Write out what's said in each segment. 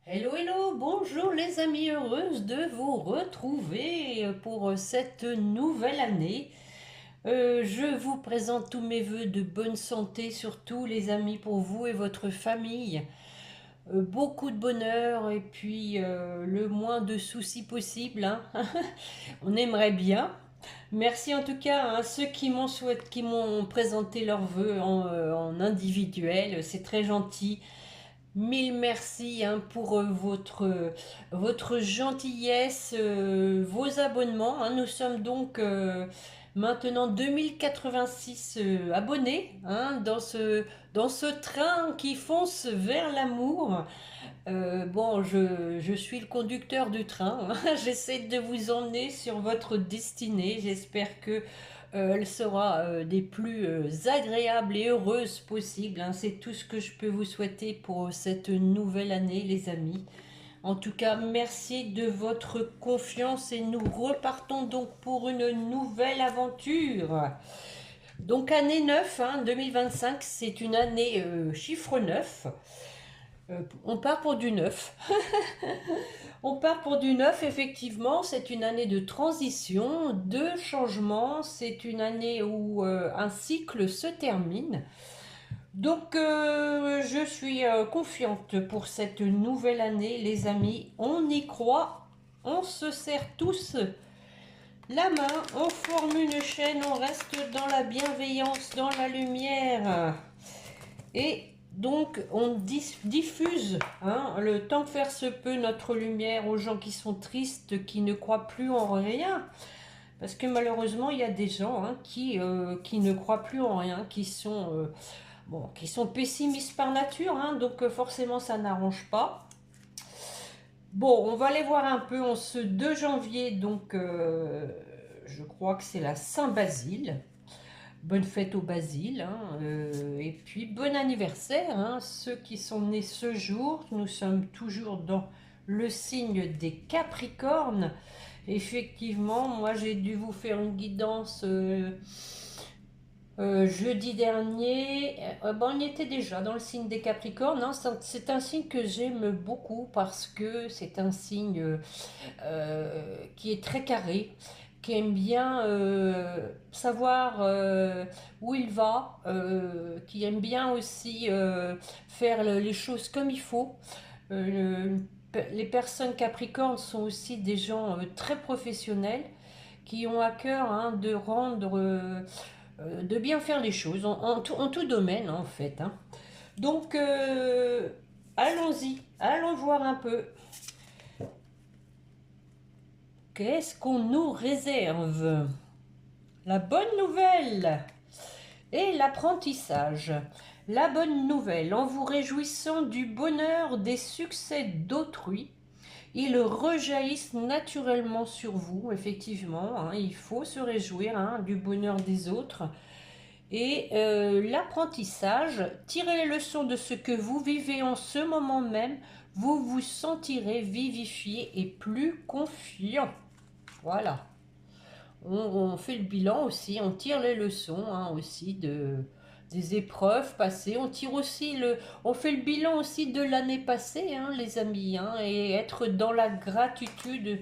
Hello, hello, bonjour les amis, heureuse de vous retrouver pour cette nouvelle année. Je vous présente tous mes voeux de bonne santé, surtout les amis pour vous et votre famille. Beaucoup de bonheur et puis le moins de soucis possible, hein. On aimerait bien. Merci en tout cas à ceux qui m'ont présenté leurs vœux en individuel, c'est très gentil. Mille merci hein, pour votre gentillesse, vos abonnements, hein. Nous sommes donc maintenant 2086 abonnés hein, dans ce train qui fonce vers l'amour. Bon, je suis le conducteur du train, hein. J'essaie de vous emmener sur votre destinée. J'espère que elle sera des plus agréables et heureuses possibles, hein. C'est tout ce que je peux vous souhaiter pour cette nouvelle année, les amis. En tout cas, merci de votre confiance et nous repartons donc pour une nouvelle aventure. Donc année 9, hein, 2025, c'est une année chiffre 9. On part pour du neuf. On part pour du neuf, effectivement. C'est une année de transition, de changement. C'est une année où un cycle se termine. Donc, je suis confiante pour cette nouvelle année, les amis. On y croit. On se serre tous la main. On forme une chaîne. On reste dans la bienveillance, dans la lumière. Et donc, on diffuse, hein, le temps que faire se peut, notre lumière aux gens qui sont tristes, qui ne croient plus en rien. Parce que malheureusement, il y a des gens hein, qui ne croient plus en rien, qui sont pessimistes par nature, hein, donc forcément, ça n'arrange pas. Bon, on va aller voir un peu en ce 2 janvier, donc je crois que c'est la Saint-Basile. Bonne fête au Basile, hein, et puis bon anniversaire, hein, ceux qui sont nés ce jour. Nous sommes toujours dans le signe des Capricornes. Effectivement, moi j'ai dû vous faire une guidance jeudi dernier. On y était déjà dans le signe des Capricornes, hein. C'est un signe que j'aime beaucoup parce que c'est un signe qui est très carré, qui aime bien savoir où il va, qui aime bien aussi faire les choses comme il faut. Euh, les personnes capricornes sont aussi des gens très professionnels qui ont à cœur hein, de rendre, de bien faire les choses en tout domaine en fait, hein. Donc allons-y, allons voir un peu. Qu'est-ce qu'on nous réserve? La bonne nouvelle et l'apprentissage. La bonne nouvelle, en vous réjouissant du bonheur des succès d'autrui, ils rejaillissent naturellement sur vous, effectivement, hein, il faut se réjouir hein, du bonheur des autres. Et l'apprentissage, tirez les leçons de ce que vous vivez en ce moment même, vous vous sentirez vivifié et plus confiant. Voilà. On fait le bilan aussi, on tire les leçons hein, aussi des épreuves passées. On fait le bilan aussi de l'année passée, hein, les amis, hein, et être dans la gratitude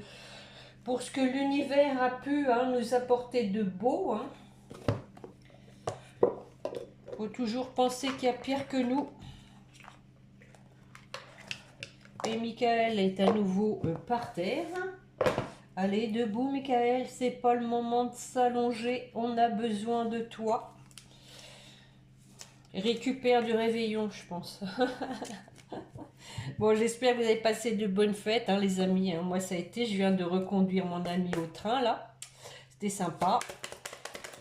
pour ce que l'univers a pu hein, nous apporter de beau, hein. Faut toujours penser qu'il y a pire que nous. Et Michael est à nouveau par terre. Allez, debout, Michael, c'est pas le moment de s'allonger, on a besoin de toi. Récupère du réveillon, je pense. Bon, j'espère que vous avez passé de bonnes fêtes, hein, les amis, hein. Moi, ça a été, je viens de reconduire mon ami au train, là. C'était sympa.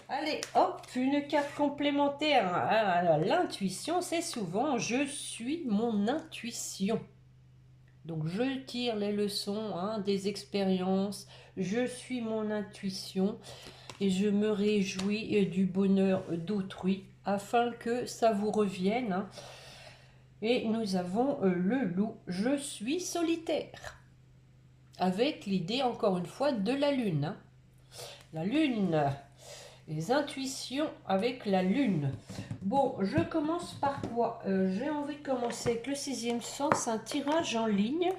Allez, hop, une carte complémentaire à l'intuition, c'est souvent « Je suis mon intuition ». Donc, je tire les leçons hein, des expériences, je suis mon intuition et je me réjouis du bonheur d'autrui afin que ça vous revienne, hein. Et nous avons le loup, je suis solitaire. Avec l'idée, encore une fois, de la lune, hein. La lune, Les intuitions avec la lune. Bon, je commence par quoi? J'ai envie de commencer avec le sixième sens, un tirage en ligne.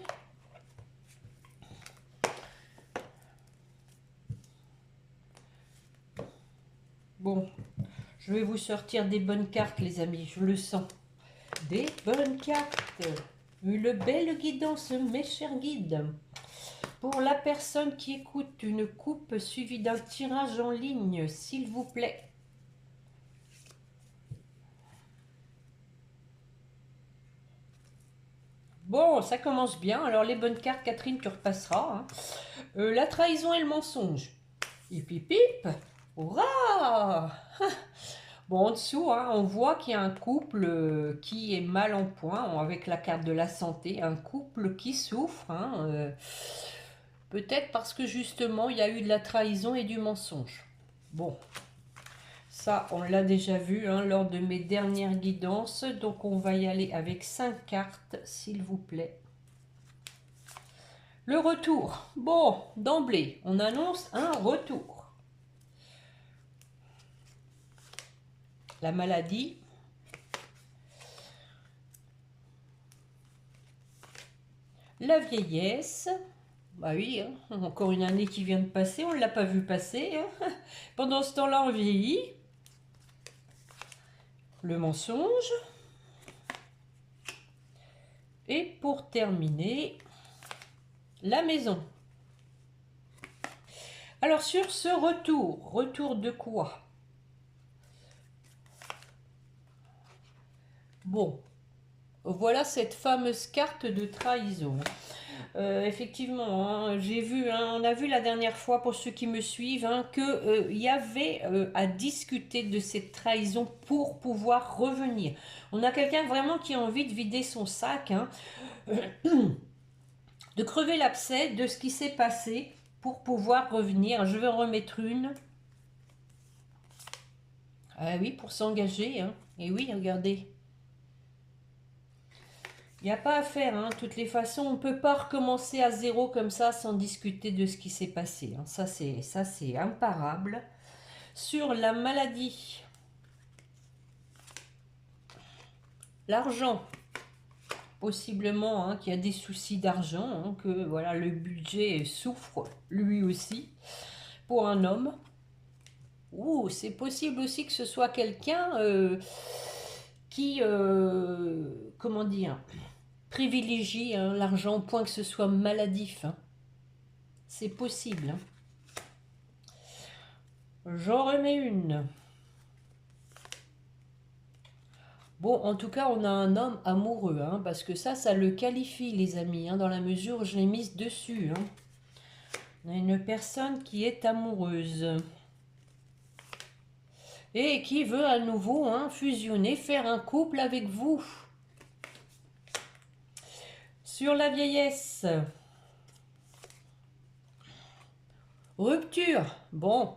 Bon, je vais vous sortir des bonnes cartes, les amis, je le sens. Des bonnes cartes. Une belle guidance, mes chers guides. Pour la personne qui écoute, une coupe suivie d'un tirage en ligne, s'il vous plaît. Bon, ça commence bien. Alors, les bonnes cartes, Catherine, tu repasseras. Hein. La trahison et le mensonge. Hip, hip, hip. Hurrah! Bon, en dessous, hein, on voit qu'il y a un couple qui est mal en point, avec la carte de la santé. Un couple qui souffre. Hein, peut-être parce que, justement, il y a eu de la trahison et du mensonge. Bon, ça, on l'a déjà vu hein, lors de mes dernières guidances. Donc, on va y aller avec 5 cartes, s'il vous plaît. Le retour. Bon, d'emblée, on annonce un retour. La maladie. La vieillesse. Bah oui, hein, encore une année qui vient de passer, on ne l'a pas vu passer. Hein. Pendant ce temps-là, on vieillit. Le mensonge. Et pour terminer, la maison. Alors sur ce retour de quoi? Bon, voilà cette fameuse carte de trahison. Effectivement, hein, j'ai vu, hein, on a vu la dernière fois pour ceux qui me suivent hein, qu'il y avait à discuter de cette trahison pour pouvoir revenir. On a quelqu'un vraiment qui a envie de vider son sac, hein, de crever l'abcès de ce qui s'est passé pour pouvoir revenir. Je vais en remettre une. Ah oui, pour s'engager. Hein. Et oui, regardez. Il n'y a pas à faire, hein. De toutes les façons, on ne peut pas recommencer à zéro comme ça sans discuter de ce qui s'est passé. Hein. Ça, c'est imparable. Sur la maladie, l'argent, possiblement hein, qu'il y a des soucis d'argent, hein, que voilà, le budget souffre lui aussi pour un homme. Ouh, c'est possible aussi que ce soit quelqu'un qui, comment dire, privilégie hein, l'argent au point que ce soit maladif. Hein. C'est possible. Hein. J'en remets une. Bon, en tout cas, on a un homme amoureux, hein, parce que ça le qualifie, les amis, hein, dans la mesure où je l'ai mise dessus. Hein. On a une personne qui est amoureuse. Et qui veut à nouveau hein, fusionner, faire un couple avec vous. Sur la vieillesse. Rupture. Bon.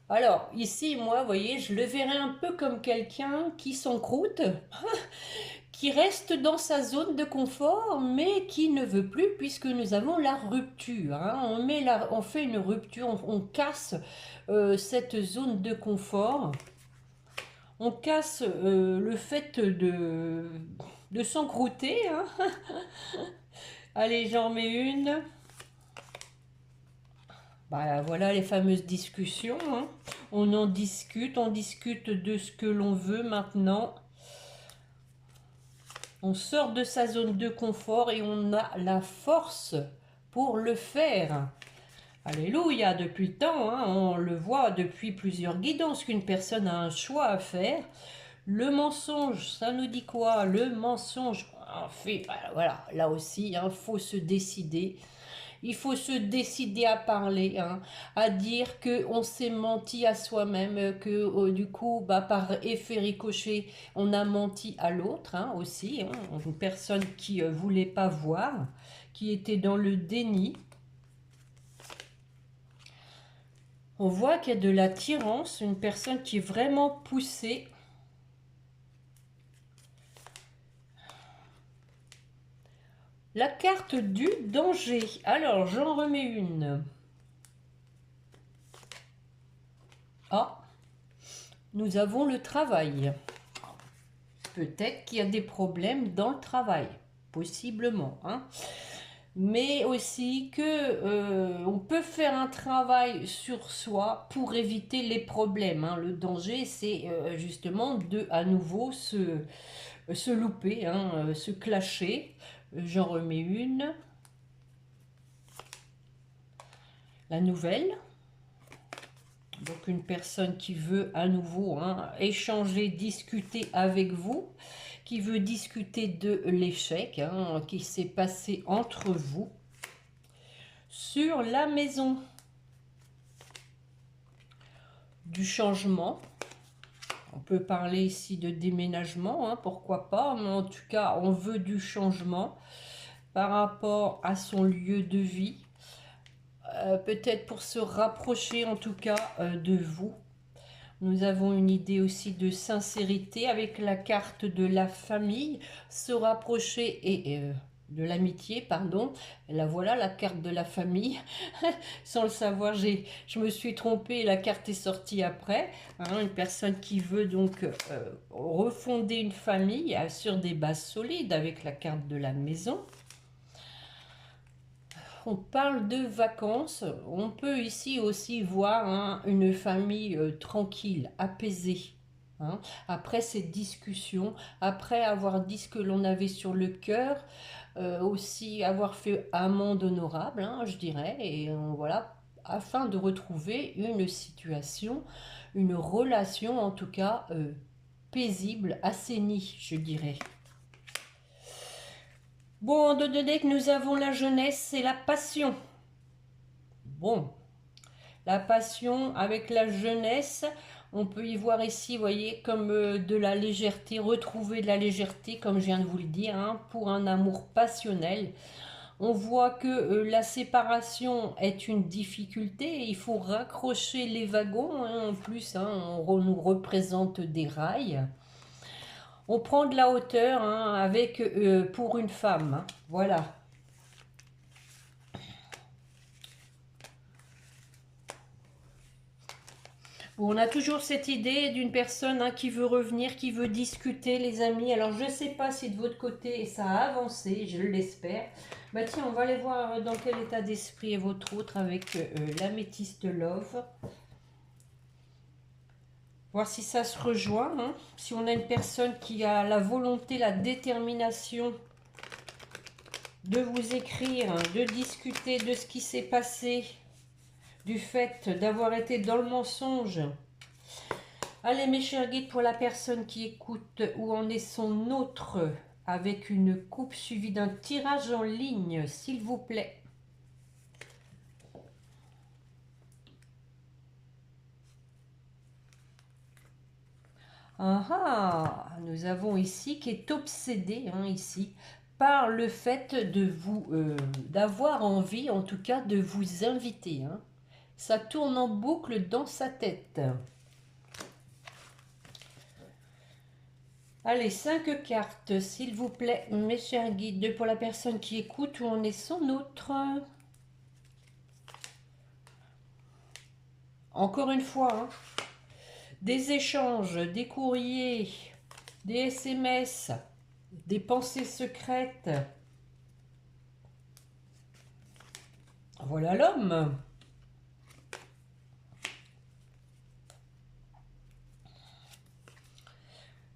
Alors, ici, moi, vous voyez, je le verrais un peu comme quelqu'un qui s'encroute, qui reste dans sa zone de confort, mais qui ne veut plus, puisque nous avons la rupture. Hein. On fait une rupture, on casse cette zone de confort. On casse le fait de s'encrouter. Hein. Allez, j'en mets une. Bah, voilà les fameuses discussions. Hein. On en discute, on discute de ce que l'on veut maintenant. On sort de sa zone de confort et on a la force pour le faire. Alléluia, depuis le temps, hein, on le voit depuis plusieurs guidances qu'une personne a un choix à faire. Le mensonge, ça nous dit quoi? Le mensonge, en fait, voilà, là aussi, il faut se décider. Il faut se décider à parler, hein, à dire qu'on s'est menti à soi-même, que du coup, bah, par effet ricochet, on a menti à l'autre hein, aussi. Hein, une personne qui ne voulait pas voir, qui était dans le déni. On voit qu'il y a de l'attirance, une personne qui est vraiment poussée. La carte du danger. Alors, j'en remets une. Ah, nous avons le travail. Peut-être qu'il y a des problèmes dans le travail, possiblement, hein. Mais aussi que on peut faire un travail sur soi pour éviter les problèmes, hein. Le danger, c'est justement de à nouveau se louper, hein, se clasher. J'en remets une. La nouvelle. Donc une personne qui veut à nouveau, hein, échanger, discuter avec vous, qui veut discuter de l'échec, hein, qui s'est passé entre vous sur la maison, du changement. On peut parler ici de déménagement, hein, pourquoi pas, mais en tout cas on veut du changement par rapport à son lieu de vie, peut-être pour se rapprocher en tout cas de vous. Nous avons une idée aussi de sincérité avec la carte de la famille, se rapprocher et de l'amitié, pardon. La voilà, la carte de la famille. Sans le savoir, je me suis trompée, la carte est sortie après. Hein, une personne qui veut donc refonder une famille sur des bases solides avec la carte de la maison. On parle de vacances, on peut ici aussi voir, hein, une famille tranquille, apaisée. Hein. Après cette discussion, après avoir dit ce que l'on avait sur le cœur, aussi avoir fait amende honorable, hein, je dirais, et voilà, afin de retrouver une situation, une relation en tout cas paisible, assainie, je dirais. Bon, de donner que nous avons la jeunesse et la passion. Bon, la passion avec la jeunesse, on peut y voir ici, vous voyez, comme de la légèreté, retrouver de la légèreté, comme je viens de vous le dire, hein, pour un amour passionnel. On voit que la séparation est une difficulté, il faut raccrocher les wagons, hein, en plus, hein, on nous représente des rails. On prend de la hauteur, hein, avec, pour une femme, hein, voilà. Bon, on a toujours cette idée d'une personne, hein, qui veut revenir, qui veut discuter, les amis. Alors, je ne sais pas si de votre côté ça a avancé, je l'espère. Bah tiens, on va aller voir dans quel état d'esprit est votre autre avec l'améthyste love. Voir si ça se rejoint, hein. Si on a une personne qui a la volonté, la détermination de vous écrire, de discuter de ce qui s'est passé, du fait d'avoir été dans le mensonge. Allez mes chers guides, pour la personne qui écoute, où en est son autre, avec une coupe suivie d'un tirage en ligne, s'il vous plaît. Ah ah, nous avons ici qui est obsédé, hein, ici, par le fait de vous, d'avoir envie, en tout cas, de vous inviter. Hein. Ça tourne en boucle dans sa tête. Allez, 5 cartes, s'il vous plaît, mes chers guides, pour la personne qui écoute, où en est son autre. Encore une fois, hein, des échanges, des courriers, des SMS, des pensées secrètes. Voilà l'homme.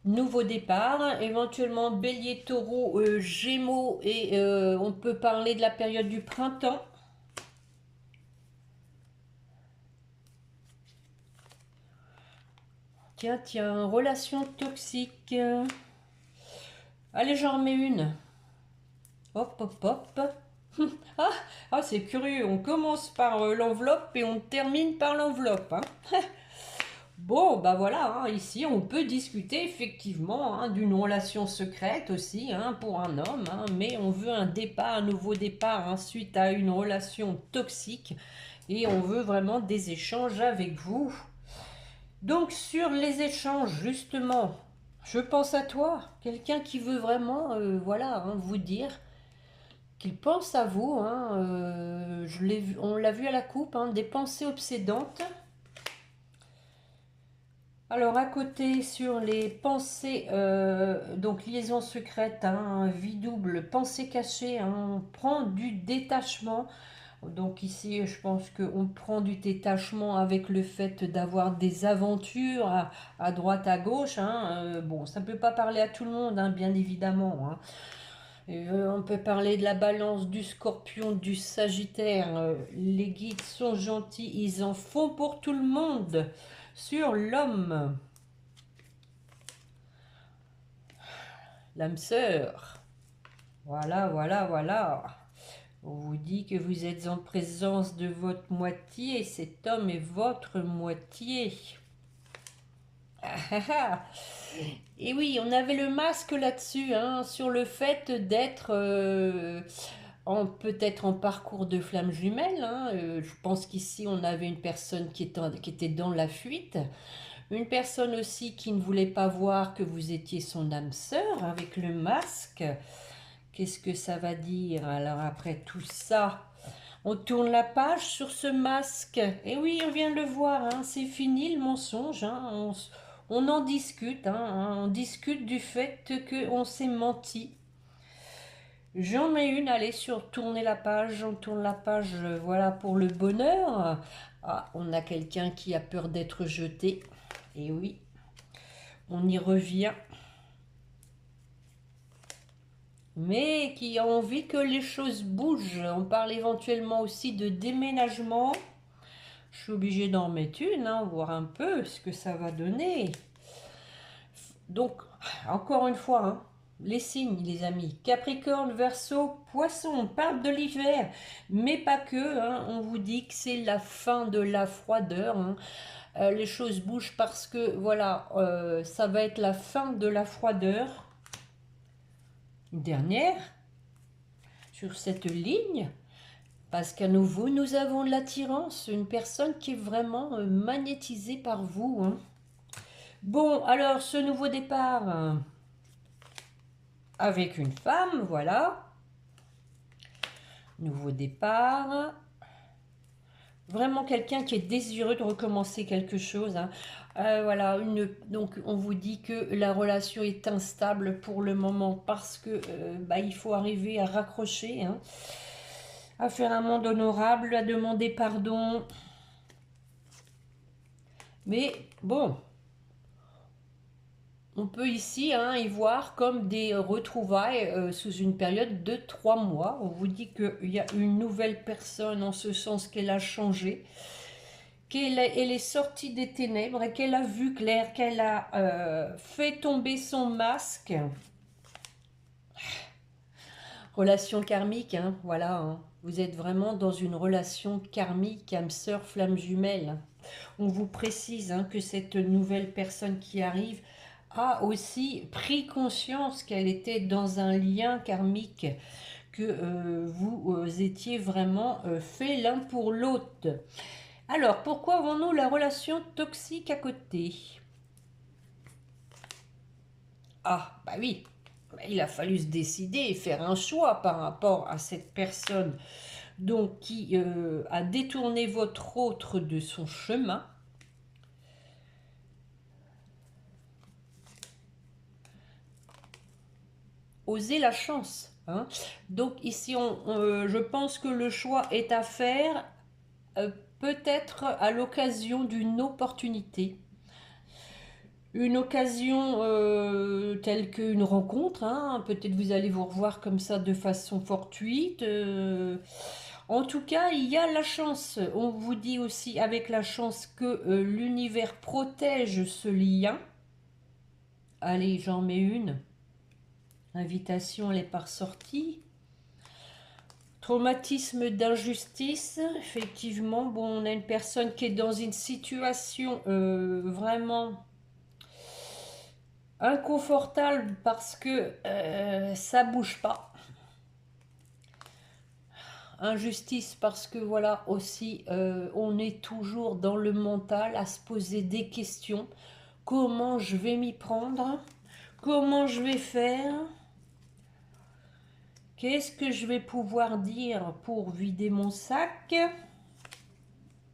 Nouveau départ, éventuellement bélier, taureau, gémeaux, et on peut parler de la période du printemps. Tiens, tiens, relation toxique. Allez, j'en remets une. Hop, hop, hop. Ah, c'est curieux, on commence par l'enveloppe et on termine par l'enveloppe. Hein. Bon, bah voilà, hein, ici on peut discuter effectivement, hein, d'une relation secrète aussi, hein, pour un homme, hein, mais on veut un départ, un nouveau départ, hein, suite à une relation toxique, et on veut vraiment des échanges avec vous. Donc sur les échanges, justement, je pense à toi, quelqu'un qui veut vraiment, voilà, hein, vous dire qu'il pense à vous, hein, on l'a vu à la coupe, hein, des pensées obsédantes. Alors à côté sur les pensées, donc liaison secrète, hein, vie double, pensée cachée, hein, on prend du détachement. Donc ici, je pense qu'on prend du détachement avec le fait d'avoir des aventures à droite, à gauche, hein. Bon, ça ne peut pas parler à tout le monde, hein, bien évidemment, hein. On peut parler de la balance, du scorpion, du sagittaire. Les guides sont gentils, ils en font pour tout le monde. Sur l'homme, l'âme sœur. Voilà, voilà, voilà. On vous dit que vous êtes en présence de votre moitié. Cet homme est votre moitié. Ah, ah, ah. Et oui, on avait le masque là-dessus, hein, sur le fait d'être peut-être en parcours de flamme jumelle, hein. Je pense qu'ici, on avait une personne qui était dans la fuite. Une personne aussi qui ne voulait pas voir que vous étiez son âme sœur avec le masque. Qu'est-ce que ça va dire? Alors après tout ça, on tourne la page sur ce masque. Et oui, on vient de le voir, hein, c'est fini le mensonge, hein, on en discute, hein, on discute du fait qu'on s'est menti. J'en mets une, allez, sur tourner la page, on tourne la page, voilà, pour le bonheur. Ah, on a quelqu'un qui a peur d'être jeté. Et oui, on y revient. Mais qui a envie que les choses bougent. On parle éventuellement aussi de déménagement. Je suis obligée d'en mettre une, hein, voir un peu ce que ça va donner. Donc, encore une fois, hein, les signes, les amis. Capricorne, Verseau, Poisson, on parle de l'hiver, mais pas que, hein, on vous dit que c'est la fin de la froideur, hein. Les choses bougent parce que, voilà, ça va être la fin de la froideur. Une dernière, sur cette ligne, parce qu'à nouveau, nous avons de l'attirance, une personne qui est vraiment magnétisée par vous, hein. Bon, alors, ce nouveau départ avec une femme, voilà. Nouveau départ. Vraiment quelqu'un qui est désireux de recommencer quelque chose, hein. Voilà, donc on vous dit que la relation est instable pour le moment parce que bah, il faut arriver à raccrocher, hein, à faire un monde honorable, à demander pardon. Mais bon, on peut ici, hein, y voir comme des retrouvailles sous une période de 3 mois. On vous dit qu'il y a une nouvelle personne en ce sens qu'elle a changé, elle est sortie des ténèbres et qu'elle a vu clair, qu'elle a fait tomber son masque. Relation karmique, hein, voilà, hein. Vous êtes vraiment dans une relation karmique, âme sœur, flamme jumelle. On vous précise, hein, que cette nouvelle personne qui arrive a aussi pris conscience qu'elle était dans un lien karmique, que vous étiez vraiment fait l'un pour l'autre. Alors, pourquoi avons-nous la relation toxique à côté? Ah, bah oui, il a fallu se décider et faire un choix par rapport à cette personne donc qui a détourné votre autre de son chemin. Osez la chance, hein. Donc ici, je pense que le choix est à faire peut-être à l'occasion d'une opportunité. Une occasion telle qu'une rencontre, hein. Peut-être vous allez vous revoir comme ça de façon fortuite. En tout cas, il y a la chance. On vous dit aussi avec la chance que l'univers protège ce lien. Allez, j'en mets une. Invitation, elle est pas ressortie. Traumatisme d'injustice, effectivement. Bon, on a une personne qui est dans une situation vraiment inconfortable parce que ça bouge pas. Injustice parce que voilà aussi, on est toujours dans le mental à se poser des questions. Comment je vais m'y prendre? Comment je vais faire? Qu'est-ce que je vais pouvoir dire pour vider mon sac?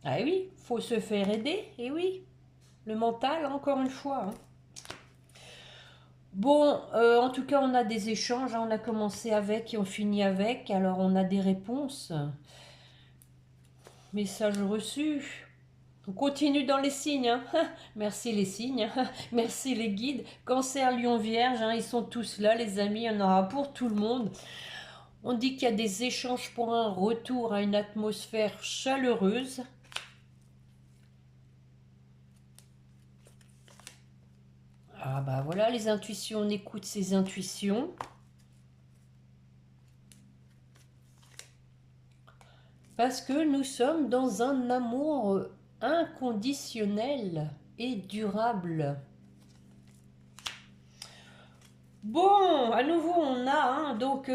Ah oui, faut se faire aider, et oui. le mental, encore une fois. Hein. Bon, en tout cas, on a des échanges. Hein. On a commencé avec et on finit avec. Alors, on a des réponses. Message reçu. On continue dans les signes. Hein. Merci les signes. Merci les guides. Cancer, Lion, Vierge. Hein. Ils sont tous là, les amis. Il y en aura pour tout le monde. On dit qu'il y a des échanges pour un retour à une atmosphère chaleureuse. Ah bah voilà, les intuitions, on écoute ses intuitions. Parce que nous sommes dans un amour inconditionnel et durable. Bon, à nouveau on a, hein, donc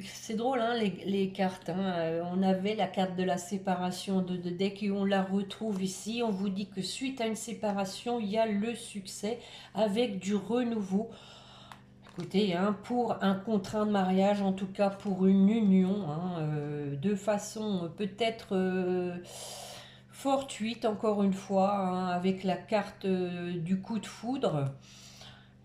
c'est drôle hein, les cartes, hein, on avait la carte de la séparation de deck et on la retrouve ici, on vous dit que suite à une séparation, il y a le succès avec du renouveau. Écoutez, hein, pour un contrat de mariage, en tout cas pour une union, hein, de façon peut-être fortuite, encore une fois, hein, avec la carte du coup de foudre.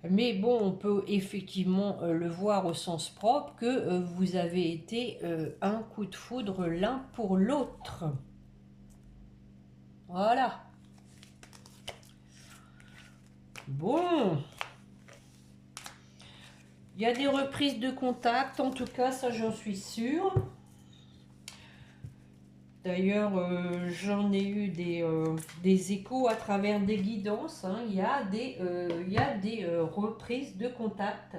Mais bon, on peut effectivement le voir au sens propre que vous avez été un coup de foudre l'un pour l'autre. Voilà. Bon. Il y a des reprises de contact, en tout cas, ça j'en suis sûre. D'ailleurs, j'en ai eu des échos à travers des guidances. Hein. Il y a des reprises de contact.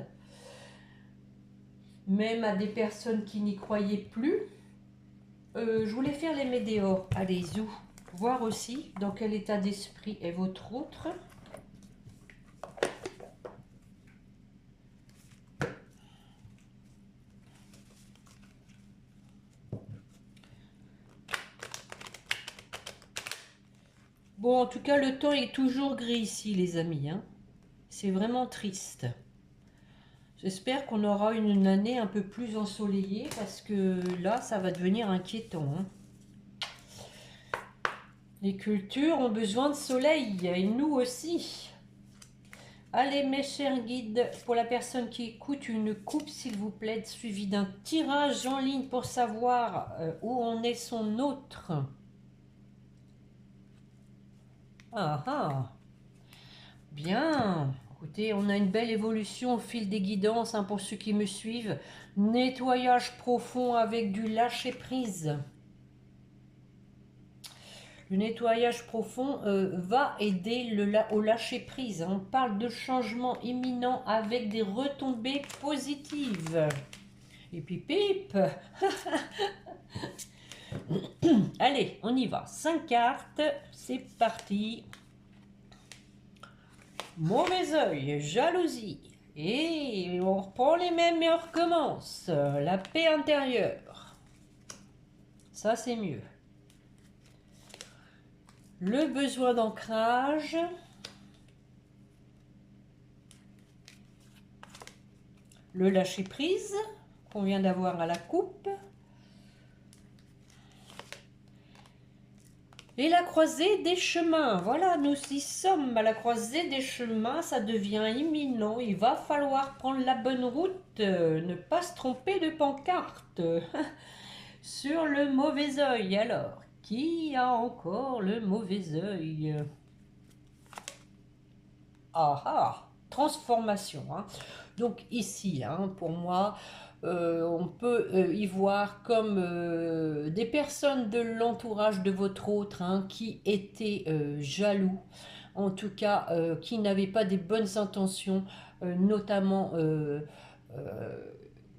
Même à des personnes qui n'y croyaient plus. Je voulais faire les météores. Allez, zou. Voir aussi dans quel état d'esprit est votre autre. Bon, en tout cas, le temps est toujours gris ici, les amis. Hein. C'est vraiment triste. J'espère qu'on aura une année un peu plus ensoleillée parce que là, ça va devenir inquiétant. Hein. Les cultures ont besoin de soleil et nous aussi. Allez, mes chers guides, pour la personne qui écoute, une coupe, s'il vous plaît, suivi d'un tirage en ligne pour savoir où en est son autre. Ah ah, bien. Écoutez, on a une belle évolution au fil des guidances hein, pour ceux qui me suivent. Nettoyage profond avec du lâcher-prise. Le nettoyage profond va aider au lâcher-prise. On parle de changement imminent avec des retombées positives. Et puis pip. Allez, on y va. 5 cartes, c'est parti. Mauvais œil, jalousie. Et on reprend les mêmes et on recommence. La paix intérieure. Ça, c'est mieux. Le besoin d'ancrage. Le lâcher-prise qu'on vient d'avoir à la coupe. Et la croisée des chemins. Voilà, nous y sommes à la croisée des chemins. Ça devient imminent. Il va falloir prendre la bonne route. Ne pas se tromper de pancarte. Sur le mauvais œil, alors. Qui a encore le mauvais œil? Ah ah, transformation. Hein. Donc ici, hein, pour moi, on peut y voir comme des personnes de l'entourage de votre autre hein, qui étaient jaloux, en tout cas qui n'avaient pas des bonnes intentions, notamment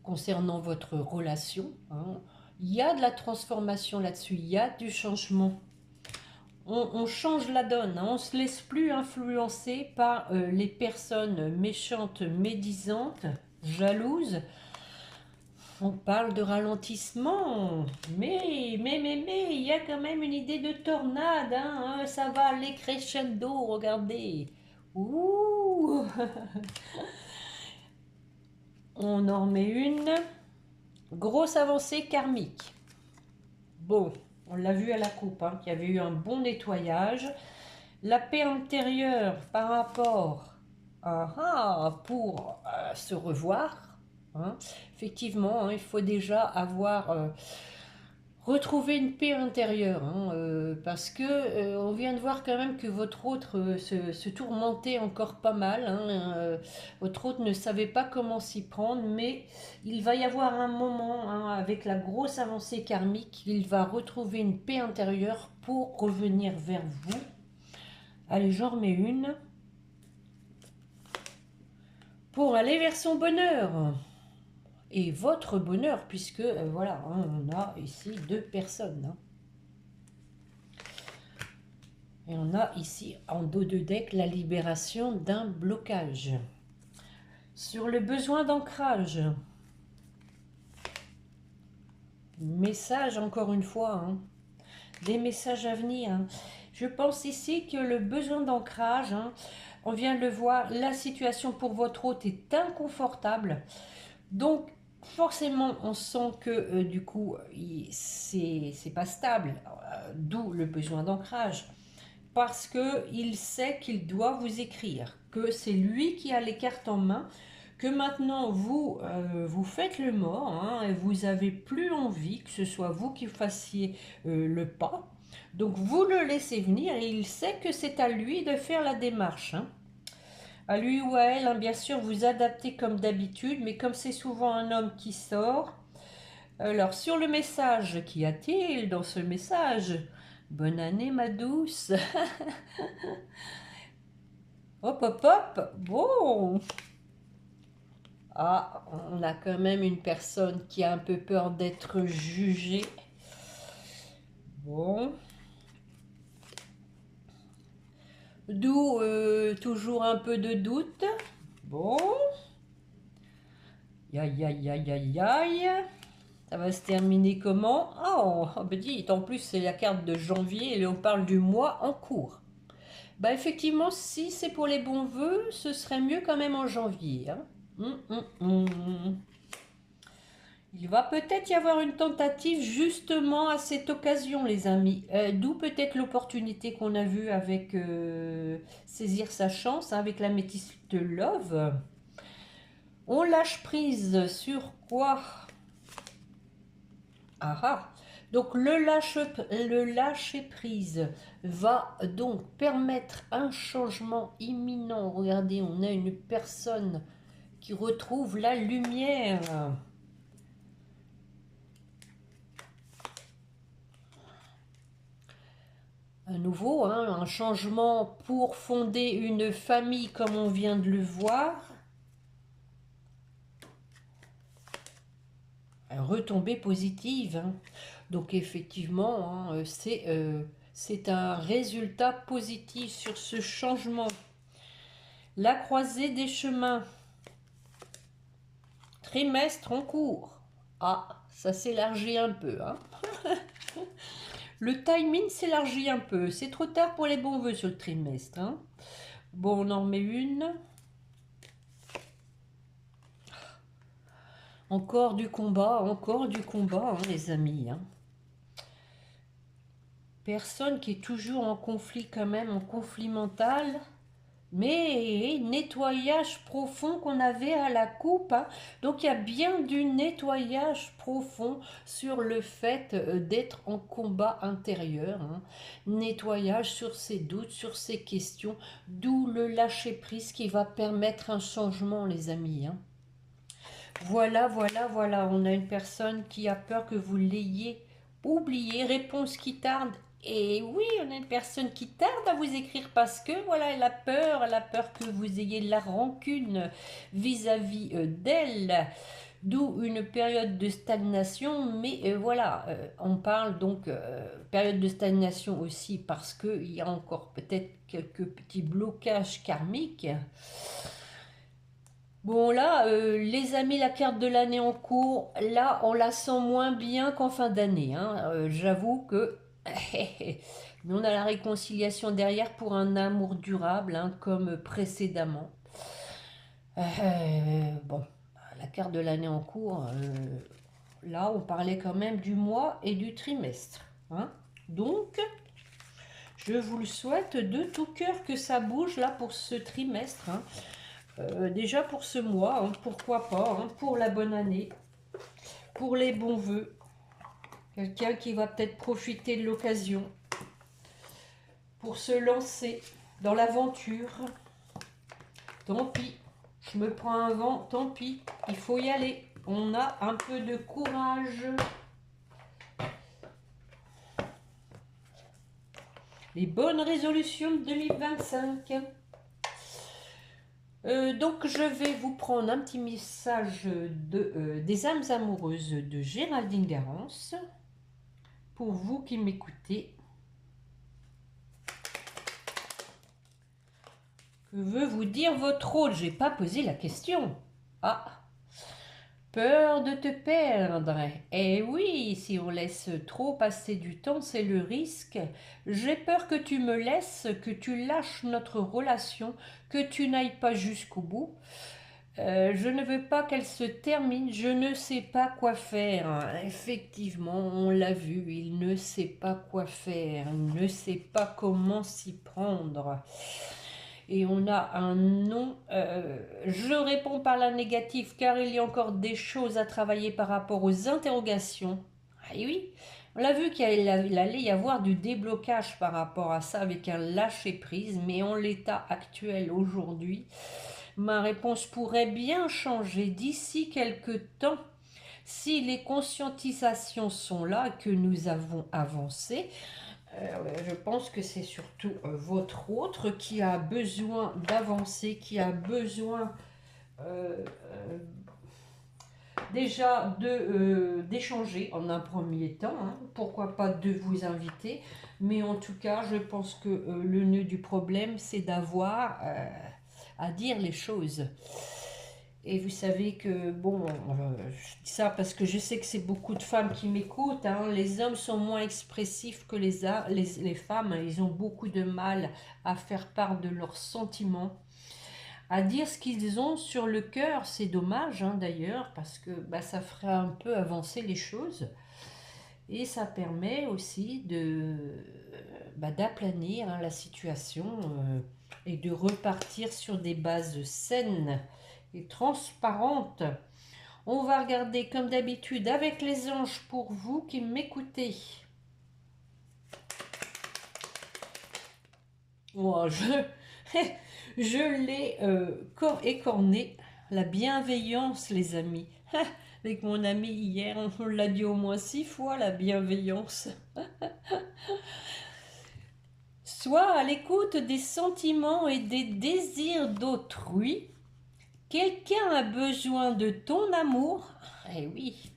concernant votre relation. Hein. Il y a de la transformation là-dessus, il y a du changement. On change la donne, hein. On ne se laisse plus influencer par les personnes méchantes, médisantes, jalouses. On parle de ralentissement, mais, il y a quand même une idée de tornade, hein, ça va aller crescendo, regardez. Ouh. On en met une. Grosse avancée karmique. Bon, on l'a vu à la coupe, hein, qu'il y avait eu un bon nettoyage. La paix intérieure par rapport pour se revoir. Hein. Effectivement, hein, il faut déjà avoir retrouver une paix intérieure, hein, parce que on vient de voir quand même que votre autre se tourmentait encore pas mal. Hein, votre autre ne savait pas comment s'y prendre, mais il va y avoir un moment, hein, avec la grosse avancée karmique, il va retrouver une paix intérieure pour revenir vers vous. Allez, j'en remets une. Pour aller vers son bonheur. Et votre bonheur, puisque voilà, hein, on a ici deux personnes. Hein. Et on a ici en dos de deck la libération d'un blocage. Sur le besoin d'ancrage. Message encore une fois. Hein. Des messages à venir. Hein. Je pense ici que le besoin d'ancrage, hein, on vient de le voir, la situation pour votre hôte est inconfortable. Donc forcément on sent que du coup c'est pas stable. D'où le besoin d'ancrage. Parce qu'il sait qu'il doit vous écrire, que c'est lui qui a les cartes en main, que maintenant vous, vous faites le mort, hein, et vous n'avez plus envie que ce soit vous qui fassiez le pas. Donc vous le laissez venir et il sait que c'est à lui de faire la démarche. Hein. À lui ou à elle, hein, bien sûr, vous adaptez comme d'habitude, mais comme c'est souvent un homme qui sort. Alors sur le message, qu'y a-t-il dans ce message? Bonne année ma douce. Hop, hop, hop. Bon. Ah, on a quand même une personne qui a un peu peur d'être jugée. Bon. D'où toujours un peu de doute. Bon. Aïe, aïe, aïe, aïe, aïe. Ça va se terminer comment? Oh, ben dites, en plus c'est la carte de janvier et on parle du mois en cours. Bah effectivement, si c'est pour les bons vœux, ce serait mieux quand même en janvier. Hein. Il va peut-être y avoir une tentative justement à cette occasion, les amis. D'où peut-être l'opportunité qu'on a vue avec saisir sa chance, hein, avec la métisse de Love. On lâche prise sur quoi? Ah ah. Donc le lâcher prise va donc permettre un changement imminent. Regardez, on a une personne qui retrouve la lumière. À nouveau, hein, un changement pour fonder une famille comme on vient de le voir. Retombée positive. Hein. Donc effectivement, hein, c'est un résultat positif sur ce changement. La croisée des chemins. Trimestre en cours. Ah, ça s'élargit un peu. Hein. Le timing s'élargit un peu. C'est trop tard pour les bons vœux sur le trimestre. Hein. Bon, on en remet une. Encore du combat, hein, les amis. Hein. Personne qui est toujours en conflit quand même, en conflit mental. Mais nettoyage profond qu'on avait à la coupe. Hein. Donc il y a bien du nettoyage profond sur le fait d'être en combat intérieur. Hein. Nettoyage sur ses doutes, sur ses questions. D'où le lâcher-prise qui va permettre un changement, les amis. Hein. Voilà, voilà, voilà. On a une personne qui a peur que vous l'ayez oublié. Réponse qui tarde. Et oui, on a une personne qui tarde à vous écrire parce que, voilà, elle a peur que vous ayez de la rancune vis-à-vis d'elle. D'où une période de stagnation, mais voilà, on parle donc période de stagnation aussi parce qu'il y a encore peut-être quelques petits blocages karmiques. Bon là, les amis, la carte de l'année en cours, là, on la sent moins bien qu'en fin d'année. Hein. J'avoue que mais on a la réconciliation derrière pour un amour durable, hein, comme précédemment. Bon, la carte de l'année en cours, là, on parlait quand même du mois et du trimestre. Hein. Donc, Je vous le souhaite de tout cœur que ça bouge là pour ce trimestre. Hein. Déjà pour ce mois, hein, pourquoi pas, hein, pour la bonne année, pour les bons vœux. Quelqu'un qui va peut-être profiter de l'occasion pour se lancer dans l'aventure. Tant pis, je me prends un vent, tant pis, il faut y aller. On a un peu de courage. Les bonnes résolutions de 2025. Donc je vais vous prendre un petit message des âmes amoureuses de Géraldine Garance. Pour vous qui m'écoutez. Que veut vous dire votre hôte? J'ai pas posé la question. Ah, peur de te perdre. Eh oui, si on laisse trop passer du temps, c'est le risque. J'ai peur que tu me laisses, que tu lâches notre relation, que tu n'ailles pas jusqu'au bout. Je ne veux pas qu'elle se termine, je ne sais pas quoi faire. Effectivement, on l'a vu, il ne sait pas quoi faire, il ne sait pas comment s'y prendre. Et on a un non. Je réponds par la négative car il y a encore des choses à travailler par rapport aux interrogations. Ah oui, on l'a vu qu'il allait y avoir du déblocage par rapport à ça avec un lâcher-prise, mais en l'état actuel aujourd'hui, ma réponse pourrait bien changer d'ici quelques temps. Si les conscientisations sont là, que nous avons avancé, je pense que c'est surtout votre autre qui a besoin d'avancer, qui a besoin déjà d'échanger en un premier temps, hein, pourquoi pas de vous inviter, mais en tout cas, je pense que le nœud du problème, c'est d'avoir à dire les choses. Et vous savez que, bon, je dis ça parce que je sais que c'est beaucoup de femmes qui m'écoutent. Hein. Les hommes sont moins expressifs que les femmes. Hein. Ils ont beaucoup de mal à faire part de leurs sentiments, à dire ce qu'ils ont sur le cœur. C'est dommage, hein, d'ailleurs, parce que bah, ça ferait un peu avancer les choses. Et ça permet aussi d'aplanir hein, la situation et de repartir sur des bases saines et transparente. On va regarder comme d'habitude avec les anges pour vous qui m'écoutez. Oh, je l'ai écorné. La bienveillance, les amis. Avec mon ami hier, on l'a dit au moins 6 fois, la bienveillance. Sois à l'écoute des sentiments et des désirs d'autrui. Quelqu'un a besoin de ton amour. Eh oui,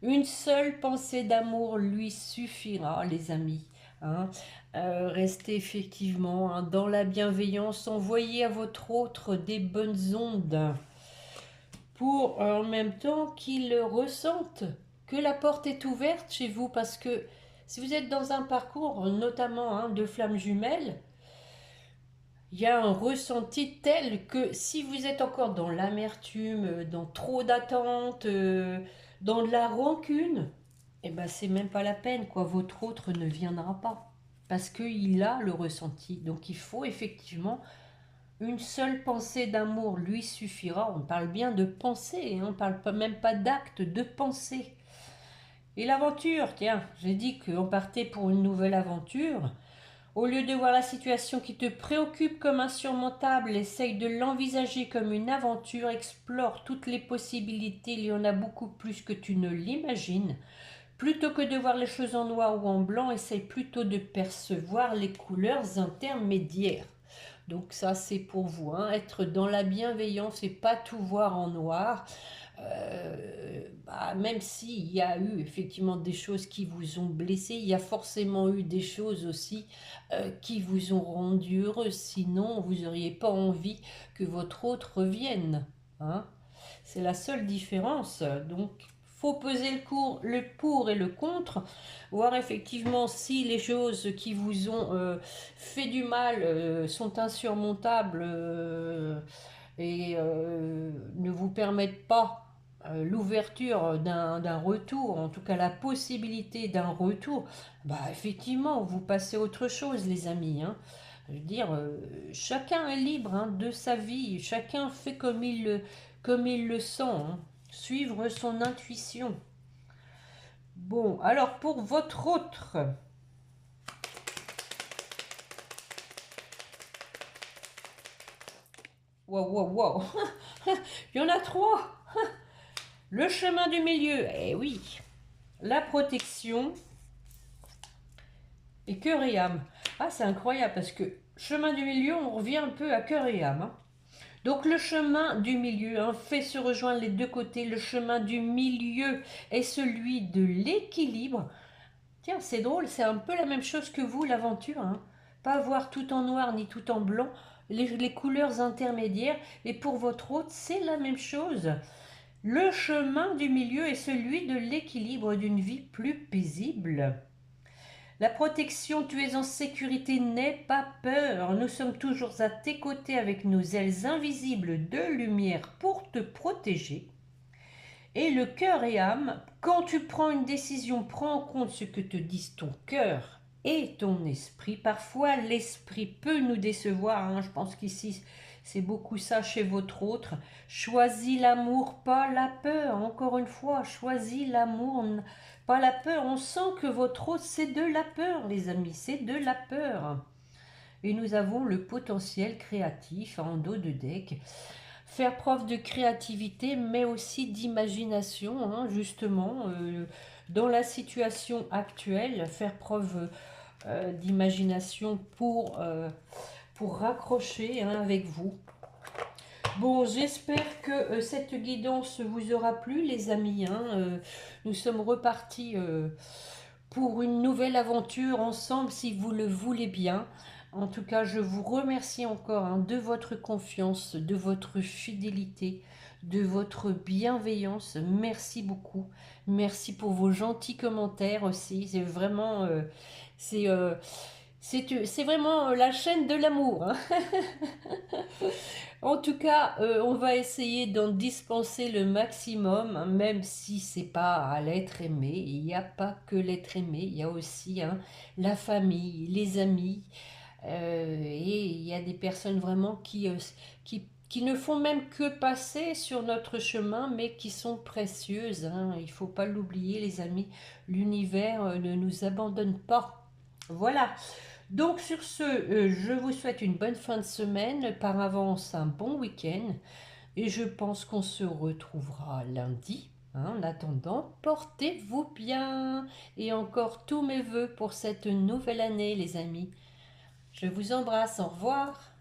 une seule pensée d'amour lui suffira, les amis. Hein. Restez effectivement hein, dans la bienveillance, envoyez à votre autre des bonnes ondes pour en même temps qu'il ressente que la porte est ouverte chez vous, parce que si vous êtes dans un parcours notamment hein, de flammes jumelles, il y a un ressenti tel que si vous êtes encore dans l'amertume, dans trop d'attentes, dans de la rancune, eh ben c'est même pas la peine, quoi. Votre autre ne viendra pas parce qu'il a le ressenti. Donc il faut effectivement une seule pensée d'amour lui suffira. On parle bien de pensée, hein, on parle même pas d'acte, de pensée. Et l'aventure, tiens, j'ai dit qu'on partait pour une nouvelle aventure. Au lieu de voir la situation qui te préoccupe comme insurmontable, essaye de l'envisager comme une aventure, explore toutes les possibilités, il y en a beaucoup plus que tu ne l'imagines. Plutôt que de voir les choses en noir ou en blanc, essaye plutôt de percevoir les couleurs intermédiaires. Donc ça c'est pour vous, hein, être dans la bienveillance et pas tout voir en noir. Même s'il y a eu effectivement des choses qui vous ont blessé, il y a forcément eu des choses aussi qui vous ont rendu heureux. Sinon, vous n'auriez pas envie que votre autre revienne. Hein. C'est la seule différence. Donc, faut peser le pour et le contre, voir effectivement si les choses qui vous ont fait du mal sont insurmontables et ne vous permettent pas l'ouverture d'un retour, en tout cas la possibilité d'un retour, bah effectivement, vous passez à autre chose, les amis, hein. Je veux dire, chacun est libre, hein, de sa vie, chacun fait comme il le sent, hein. Suivre son intuition. Bon, alors pour votre autre, waouh, waouh, waouh, il y en a trois. Le chemin du milieu, eh oui, la protection et cœur et âme. Ah, c'est incroyable parce que chemin du milieu, on revient un peu à cœur et âme, hein. Donc le chemin du milieu, hein, fait se rejoindre les deux côtés. Le chemin du milieu est celui de l'équilibre. Tiens, c'est drôle, c'est un peu la même chose que vous, l'aventure, hein. Pas voir tout en noir ni tout en blanc, les couleurs intermédiaires. Et pour votre hôte, c'est la même chose. Le chemin du milieu est celui de l'équilibre d'une vie plus paisible. La protection, tu es en sécurité, n'aie pas peur. Nous sommes toujours à tes côtés avec nos ailes invisibles de lumière pour te protéger. Et le cœur et âme, quand tu prends une décision, prends en compte ce que te disent ton cœur et ton esprit. Parfois, l'esprit peut nous décevoir, hein. Je pense qu'ici, c'est beaucoup ça chez votre autre. Choisis l'amour, pas la peur. Encore une fois, choisis l'amour, pas la peur. On sent que votre autre, c'est de la peur, les amis, c'est de la peur. Et nous avons le potentiel créatif en dos de deck. Faire preuve de créativité, mais aussi d'imagination, hein, justement, dans la situation actuelle, faire preuve d'imagination pour raccrocher, hein, avec vous. Bon, j'espère que cette guidance vous aura plu, les amis, hein. Nous sommes repartis pour une nouvelle aventure ensemble, si vous le voulez bien. En tout cas, je vous remercie encore, hein, de votre confiance, de votre fidélité, de votre bienveillance. Merci beaucoup. Merci pour vos gentils commentaires aussi. C'est vraiment, c'est, euh, c'est vraiment la chaîne de l'amour, hein. En tout cas, on va essayer d'en dispenser le maximum, hein, même si c'est pas à l'être aimé. Il n'y a pas que l'être aimé, il y a aussi, hein, la famille, les amis. Et il y a des personnes vraiment qui ne font même que passer sur notre chemin, mais qui sont précieuses, hein. Il ne faut pas l'oublier, les amis. L'univers ne nous abandonne pas. Voilà. Donc sur ce, je vous souhaite une bonne fin de semaine, par avance un bon week-end, et je pense qu'on se retrouvera lundi, hein. En attendant, portez-vous bien, et encore tous mes voeux pour cette nouvelle année, les amis. Je vous embrasse, au revoir.